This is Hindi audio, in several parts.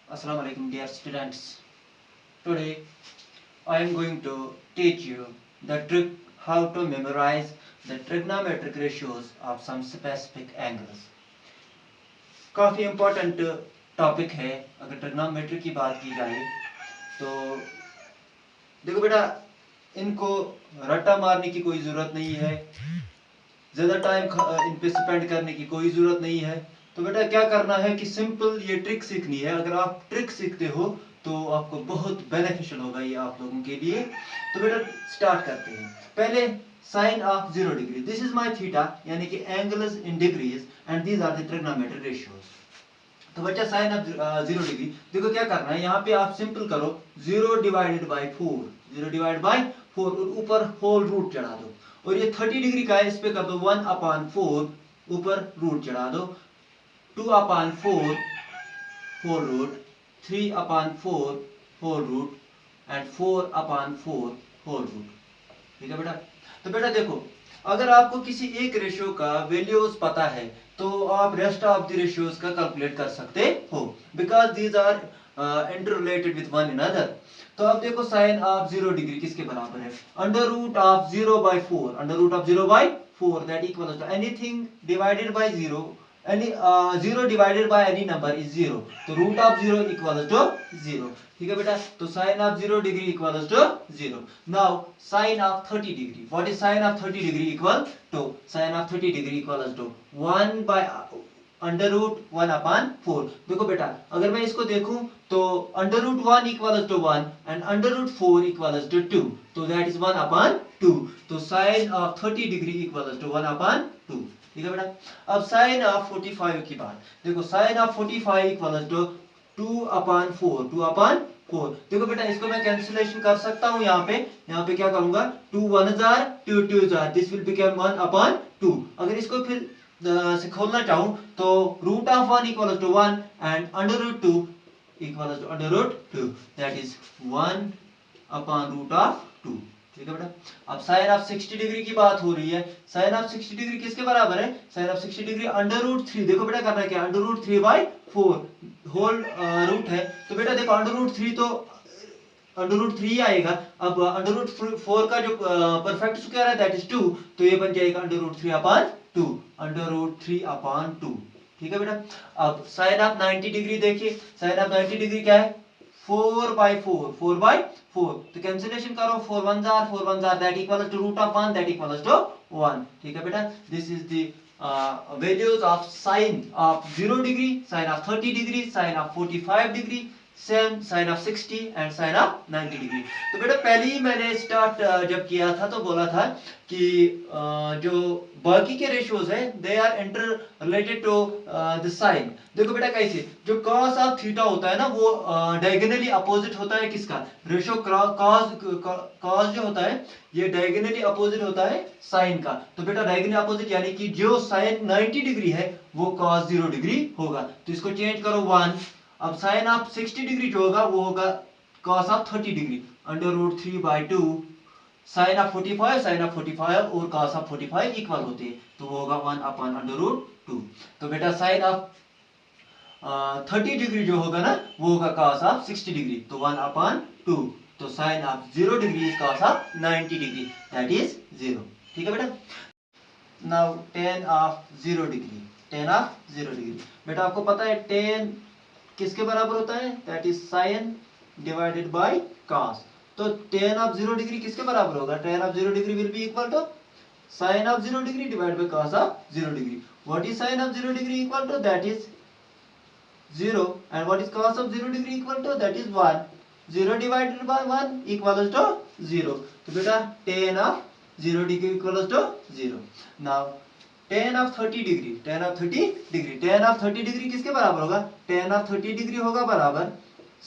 Assalamu alaikum dear students. Today I am going to teach you the trick how to memorize the trigonometric ratios of some specific angles. काफ़ी इम्पोर्टेंट टॉपिक है अगर ट्रिग्नोमेट्री की बात की जाए तो देखो बेटा इनको रट्टा मारने की कोई ज़रूरत नहीं है, ज़्यादा टाइम इन पे स्पेंड करने की कोई ज़रूरत नहीं है। तो बेटा क्या करना है कि सिंपल ये ट्रिक सीखनी है। अगर आप ट्रिक सीखते हो तो आपको बहुत बेनिफिशियल होगा ये आप लोगों के लिए। तो बेटा स्टार्ट करते हैं। पहले sine of 0 degree, this is my theta यानी कि angles in degrees and these are the trigonometric ratios. तो बच्चा साइन ऑफ 0 डिग्री देखो क्या करना है, यहाँ पे आप सिंपल करो 0 डिवाइडेड बाई 4, 0 डिवाइड बाई 4 और ऊपर होल रूट चढ़ा दो। और ये 30 डिग्री का है, इस पे कर दो 1/4, ऊपर रूट चढ़ा दो, 2/4 whole root, 3/4 whole root and 4/4 whole root. ठीक है बेटा। तो बेटा देखो अगर आपको किसी एक रेशियो का वैल्यूज पता है तो आप रेस्ट ऑफ द रेशियोज का कैलकुलेट कर सकते हो because these are interrelated with one another. तो अब देखो साइन ऑफ 0 डिग्री किसके बराबर है, under root of 0/4, under root of 0/4 that equals to anything divided by 0, any 0 divided by any number is 0, तो root of 0 equals to 0। ठीक है बेटा। तो sin of 0 degree equals to 0। now sin of 30 degree, what is sin of 30 degree equal to, sin of 30 degree equals to 1 by under root 1/4। देखो बेटा अगर मैं इसको देखूं तो under root 1 equals to 1 and under root 4 equals to 2, तो दैट इज 1/2। तो sine of 30 degree equals to 1/2। ठीक है बेटा। अब साइन ऑफ 45 की बात देखो, साइन ऑफ 45 इक्वल्स टू 2/4, 2/4। देखो बेटा इसको मैं कैंसिलेशन कर सकता हूं, यहाँ पे क्या करूंगा 2 1 जार 2 2 जार, दिस विल बिकम 1/2। अगर इसको फिर से खोलना चाहूं तो root of 1 equals to 1 and under root 2 equals to under root 2, that is 1/√2। ठीक है बेटा। अब साइन ऑफ 60 डिग्री की बात हो रही है, साइन ऑफ 60 डिग्री किसके बराबर है, sine of 60 degree under root 3। देखो बेटा करना क्या, अंडर रूट 3/4 होल रूट है, तो बेटा देखो अंडर रूट 3 तो अंडर रूट 3 आएगा। अब अंडर रूट 4 का जो परफेक्ट स्क्वायर है दैट इज 2, तो ये बन जाएगा अंडर रूट 3/2, अंडर रूट 3/2। ठीक है बेटा। अब साइन ऑफ 90 डिग्री देखिए, साइन ऑफ 90 डिग्री क्या है 4/4, 4/4, तो कैंसिलेशन करो 4 1 जार 4 1 जार, that equals to root of 1, that equals to 1। ठीक है बेटा। This is the values of sin of 0 degree, sin of 30 degree, sin of 45 degree, same sine of 60 and sine of 90 degree. तो बेटा पहले ही मैंने स्टार्ट जब किया था तो बोला था कि जो बाकी के रेशियोज हैं they are interrelated to the sine. देखो बेटा कैसे, जो cos ऑफ थीटा होता है ना वो डायगोनली अपोजिट होता है किसका, रेशियो cos जो होता है ये डायगोनली अपोजिट होता है साइन का। तो बेटा डायगोनली अपोजिट यानी कि जो साइन 90 डिग्री है वो cos 0 डिग्री होगा, तो इसको चेंज करो 1। अब साइन ऑफ 60 डिग्री जो होगा वो होगा cos of 30 degree, under root 3/2। Sine of 45, sine of 45 और cos ऑफ 45 इक्वल होते हैं, तो वो होगा 1/√2। तो बेटा साइन ऑफ 30 डिग्री जो होगा ना वो होगा cos ऑफ 60 डिग्री, तो 1/2। तो sine of 0 degree is cos of 90 degree, that is 0। ठीक है बेटा। Now tan of 0 degree, tan of 0 degree बेटा आपको पता है tan किसके बराबर होता है, that is sine divided by cos। तो tan ऑफ 0 डिग्री किसके बराबर होगा, tan of 0 degree will be equal to sin of 0 degree divided by cos of 0 degree. What is sin of 0 degree equal to, that is 0 and what is cos of 0 degree equal to, that is 1। 0 divided by 1 equals to 0। तो बेटा tan of 0 degree equals to 0। Now tan of 30 degree, tan of 30 degree, tan of 30 degree किसके बराबर होगा, tan ऑफ 30 डिग्री होगा बराबर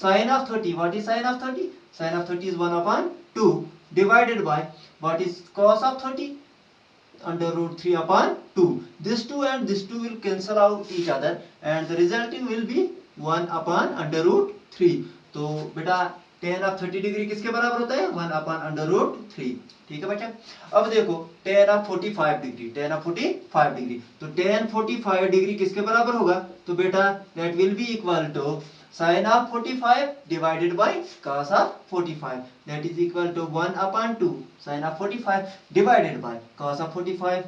sin of 30। What is sin of 30, sin of 30 is 1/2 divided by what is cos of 30, under root 3/2। this 2 and this 2 will cancel out each other and the resulting will be 1/√3। तो बेटा tan ऑफ 30 डिग्री किसके बराबर होता है 1/√3। ठीक है बच्चा। अब देखो tan of 45 degree, tan of 45 degree, तो tan 45 डिग्री किसके बराबर होगा, तो बेटा that will be equal to sine of 45 divided by cos of 45 that is equal to 1/2 sine of 45 divided by cos of 45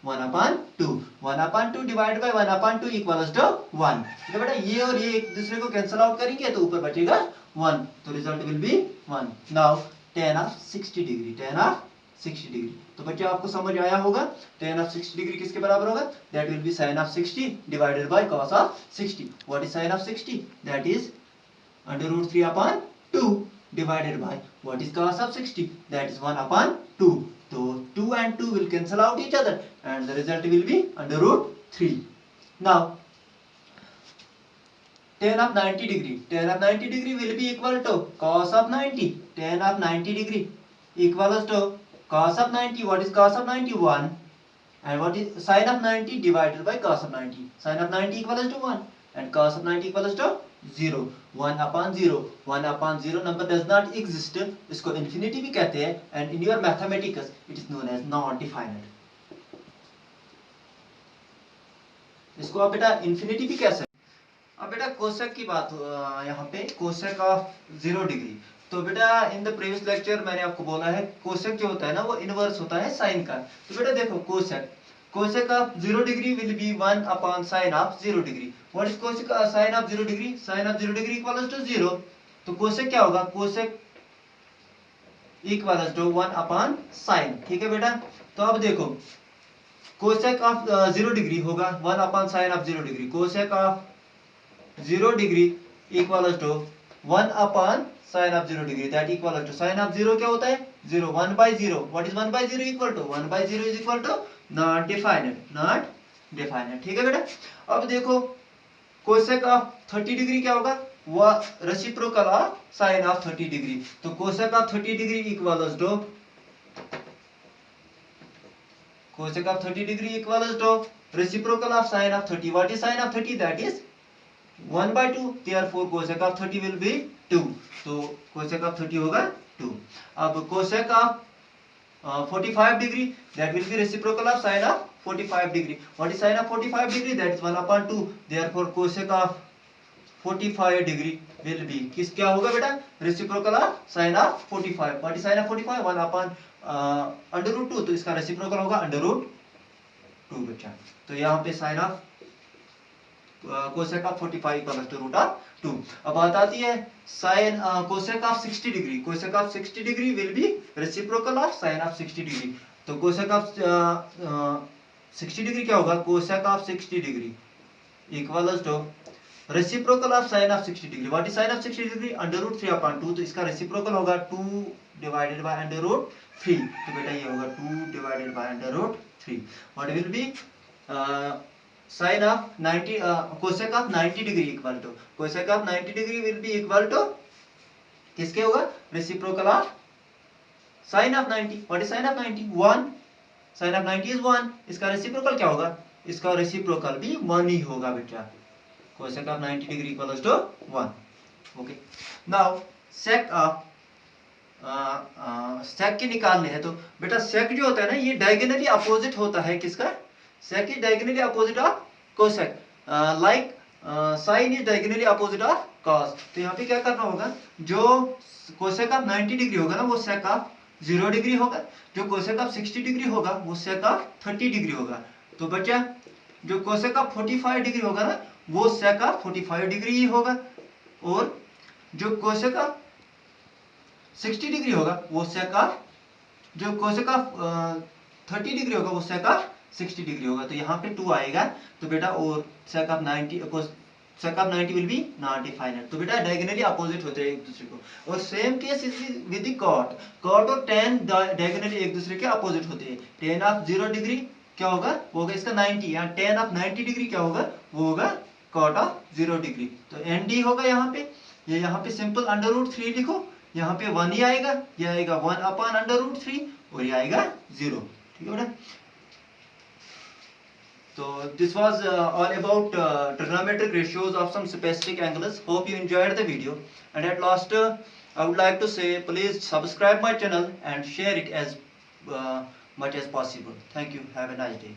1/2 1/2 divide by 1/2 equals to 1। ठीक है बेटा, ये और ये एक दूसरे को कैंसिल आउट करेंगे तो ऊपर बचेगा 1, तो result will be 1। Now tan of 60 degree, tan of 60 degree, तो बच्चे आपको समझ आया होगा tan ऑफ 60 डिग्री किसके बराबर होगा, that will B sin of 60 divided by cos of 60। What is sin of 60, that is √3/2 divided by what is cos of 60, that is 1/2। So 2 and 2 will cancel out each other and the result will be √3। Now tan of 90 degree, tan of 90 degree will be equal to cos of 90, tan of 90 degree equals to cos of 90। what is cos of 90, 1, and what is sin of 90 divided by cos of 90, sin of 90 equals to 1 and cos of 90 equals to 0। 1/0, 1/0 number does not exist, इसको infinity भी कहते हैं, and in your mathematics it is known as not definite। इसको आप बेटा infinity भी कह सकते हैं। अब बेटा कोसेक की बात यहाँ पे कोसेक ऑफ 0 डिग्री, तो बेटा इन द प्रीवियस लेक्चर मैंने आपको बोला है कोसेक जो होता है ना वो इनवर्स होता है साइन का। तो बेटा देखो cosec, cosec of 0 degree will be 1 upon sin of 0 degree। what is cosec sin of 0 degree, sin of 0 degree equals to 0। तो cosec क्या होगा, cosec equals to 1 upon sin। ठीक है बेटा, तो अब देखो cosec of 0 degree होगा 1 upon sin of 0 degree, cosec of 0 degree equals to 1 upon sin of 0 degree, that equals to sin of 0 क्या होता है 0, 1/0। what is 1/0 equal to, 1/0 is equal to not defined, not defined. ठीक है बेटा, अब देखो कोसेक ऑफ 30 डिग्री क्या होगा, वह reciprocal of sine of 30 degree. तो cosec of 30 degree equals to cosec of 30 degree equals to reciprocal of sine of 30। What is sine of 30, that is 1/2, therefore cosec of 30 will be 2। तो कोसेक ऑफ 30 होगा 2। अब cosec of 45 degree, that will be reciprocal of sin of 45 degree। what is sin of 45 degree, that is 1/2, therefore cosec of 45 degree will be किस क्या होगा बेटा, reciprocal of sin of 45। what is sin of 45, 1/√2, तो इसका reciprocal होगा √2 बच्चा। तो यहाँ पे sin of cosec of 45 equals to √2। अब बात आती है sin cosec of 60 degree, cosec of 60 degree will be reciprocal of sin of 60 degree. तो cosec of 60 डिग्री क्या होगा, cosec of 60 degree equals to reciprocal of sin of 60 degree. what is sin of 60 degree, √3/2, तो इसका reciprocal होगा 2 divided by √3। तो बेटा ये होगा 2 divided by √3। what will be sin of 90 cosec of 90 degree equal to cosec of 90 degree will be equal to किसके होगा, reciprocal of sin of 90। what is sin of 90, 1, sin of 90 is 1, इसका reciprocal क्या होगा, इसका reciprocal भी 1 ही होगा बेटा। cosec of 90 degree equals to 1। okay, now sec of sec के निकालने हैं, तो बेटा sec जो होता है ना ये डायगोनली अपोजिट होता है किसका, sec is diagonally opposite of cosec, like sin is diagonally opposite of cos। तो यहाँ पे क्या करना होगा, जो cosec of 90 डिग्री होगा ना वो sec of 0 डिग्री होगा, जो cosec of 60 डिग्री होगा वो sec of 30 डिग्री होगा। तो बच्चा जो cosec of 45 डिग्री होगा ना वो sec of 45 डिग्री ही होगा, और जो cosec of 60 डिग्री होगा वो sec of जो cosec of 30 डिग्री होगा वो sec of 60 डिग्री होगा। तो यहाँ पे 2 आएगा, तो बेटा और sec of 90 will be not definite। तो बेटा डायगोनली अपोजिट होते हैं एक दूसरे को। और same case is with the cot, cot और tan डायगोनली एक दूसरे के अपोजिट होते हैं। tan of 0 डिग्री क्या होगा, वो होगा इसका 90, या tan of 90 डिग्री क्या होगा, वो होगा cot of 0 डिग्री। तो nd होगा यहाँ पे, ये यहाँ पे सिंपल √3 लिखो, यहाँ पे 1 ही आएगा, ये आएगा 1/√3 और ये आएगा 0। ठीक है बेटा, so this was all about trigonometric ratios of some specific angles। hope you enjoyed the video, and at last I would like to say please subscribe my channel and share it as much as possible। thank you, have a nice day।